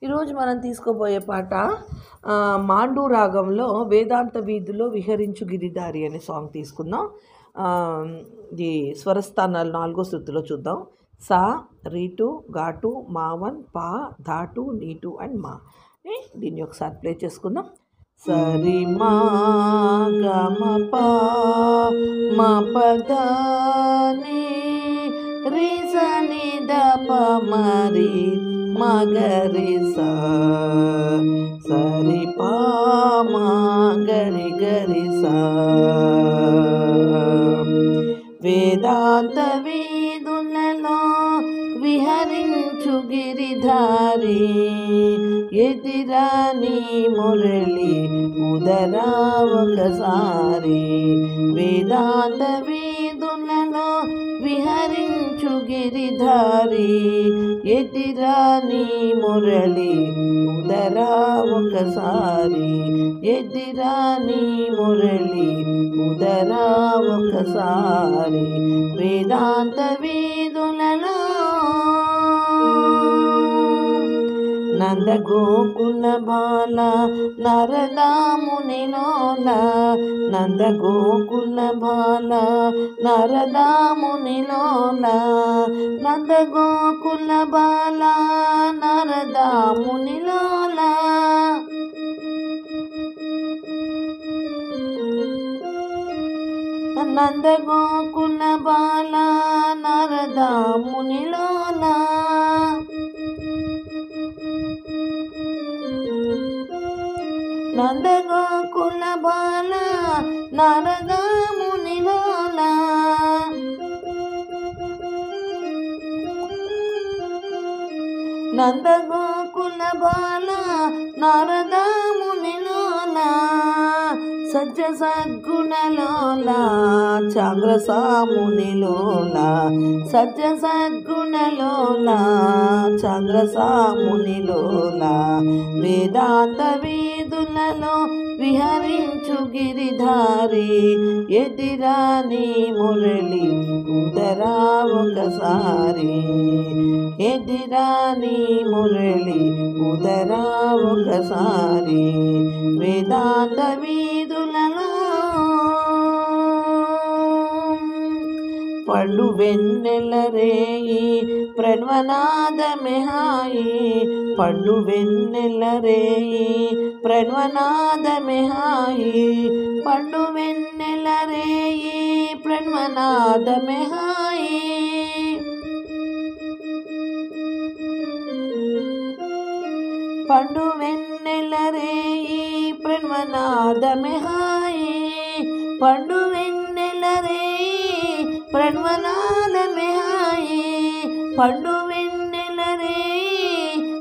ఈరోజు మనం తీసుకోబోయే పాట మాండు రాగంలో వేదాంత వీధిలో విహరించు గిరిదారి అనే సాంగ్ తీసుకుందాం. ఇది స్వరస్థానాలు 4వ శృతిలో చూద్దాం. సా, రీటు, ఘాటు, మావన్, పా, ధాటు, నీటు అండ్ మా. దీన్ని ఒకసారి ప్లే చేసుకుందాం. సరి మా గమ పా మా పద ని రి స ని ద ప మరి మగరి సా సరి పా మా గరి గరి సా. వేదాంత వీధులలో విహరించు గిరిధారి ఎదిరాని మురళి ఉదరా ఒకసారి. వేదాంత వీధులలో విహరించు గిరిధారి ఎదిరాని మురళి ఉదరా ఒకసారి. ఎదిరాని మురళి ఉదరా ఒకసారి. వేదాంత వీధులలో నంద గోకుల బాల నరదామునిలోల. నంద గోకుల బాల నరదామునిలోల. నంద గోకుల బాల నరదామునిలోల. నంద గోకుల బాల నరదామునిలోల. నంద గోకుల బాల నరదామునిలోల. నంద గోకుల బాల నరదామునిలోల. సజ్జ సద్గుణలోల చంద్రసామునిలోల. సజ్జ సద్గుణలోల చంద్రసామునిలోల. వేదాంత వీధులలో విహరించు గిరిధారి ఎదిరాని మురళి ఉదరా ఒకసారి. ఎదిరాని మురళి ఉదరా ఒకసారి. వేదాంత వీధులలో పండు వెన్నెల రేయి ప్రణవనాదమే హాయి. పండు వెన్నెల రేయి ప్రణవనాదమే హాయి. పండు వెన్నెల రేయి ప్రణవనాదమే హాయి. పండు వెన్నెల రేయి ప్రణవనాదమే హాయి. పండు వెన్నెల రేయి ప్రణవనాదమే హాయి. పండు వెన్నెల రేయి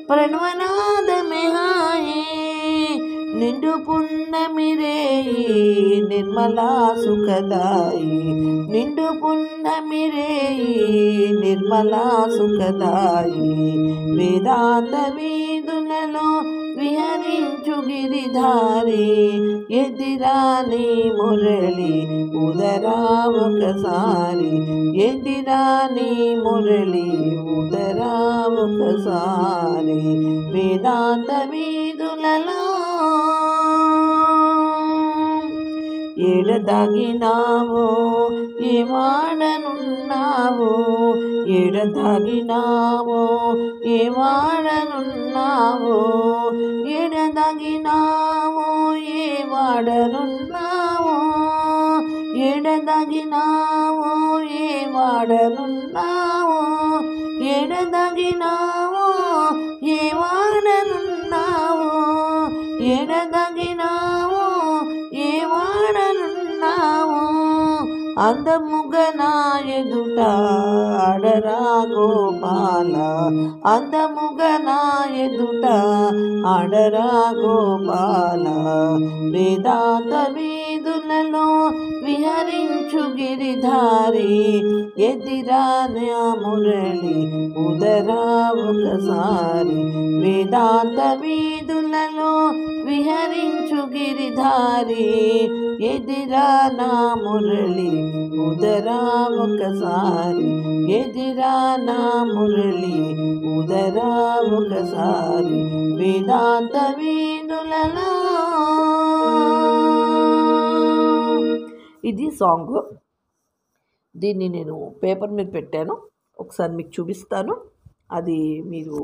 ప్రణవనాదమే హాయి. నిండు పున్నమి రేయి నిర్మలా సుఖదాయి. నిండు పున్నమి రేయి నిర్మలా సుఖదాయి. వేదాంత వీధులలో విహరించు గిరిధారి ఎదిరాని మురళి ఉదరా ఒకసారి. ఎదిరాని మురళి ఉదరా ఒకసారి. వేదాంత వీధులలో ఎడదాగినావో ఏమాడనున్నావో. ఎడదాగినావో ఏమాడనున్నావో. ఎడదాగినావో ఏమాడనున్నావో. ఎడదాగినావో ఏమాడనున్నావో. ఎడదాగినావో ఏమాడనున్నావో. ఎడదాగినావో ఏమాడనున్నావో. అందముగన ఎదుట ఆడరా గోపాల. అందముగన ఎదుట ఆడరా గోపాల. వేదాంత వీధుల వీధులలో విహరించు గిరిధారి ఎదిరా నా మురళి ఉదరా ఒకసారి వేదాంత వీధులలో విహరించు గిరిధారి ఎదిరా నా మురళి ఉదరా ఒకసారి ఎదిరా నా మురళి ఉదరా ఒకసారి వేదాంత వీధులలో. ఇది సాంగ్. దీన్ని నేను పేపర్ మీద పెట్టాను, ఒకసారి మీకు చూపిస్తాను. అది మీరు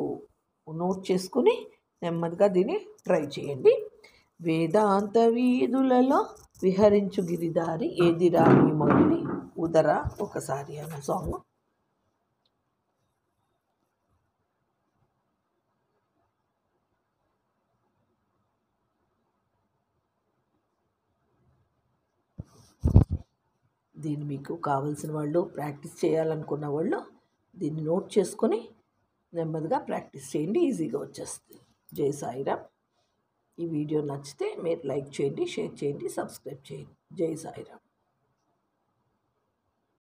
నోట్ చేసుకుని నెమ్మదిగా దీన్ని ట్రై చేయండి. వేదాంత వీధులలో విహరించు గిరిదారి ఏదిరా నీ మురళి ఉదరా ఒకసారి అన్న సాంగ్. దీన్ని మీకు కావలసిన వాళ్ళు, ప్రాక్టీస్ చేయాలనుకున్న వాళ్ళు దీన్ని నోట్ చేసుకొని నెమ్మదిగా ప్రాక్టీస్ చేయండి, ఈజీగా వచ్చేస్తుంది. జై సాయిరామ్. ఈ వీడియో నచ్చితే మీరు లైక్ చేయండి, షేర్ చేయండి, సబ్స్క్రైబ్ చేయండి. జై సాయిరామ్.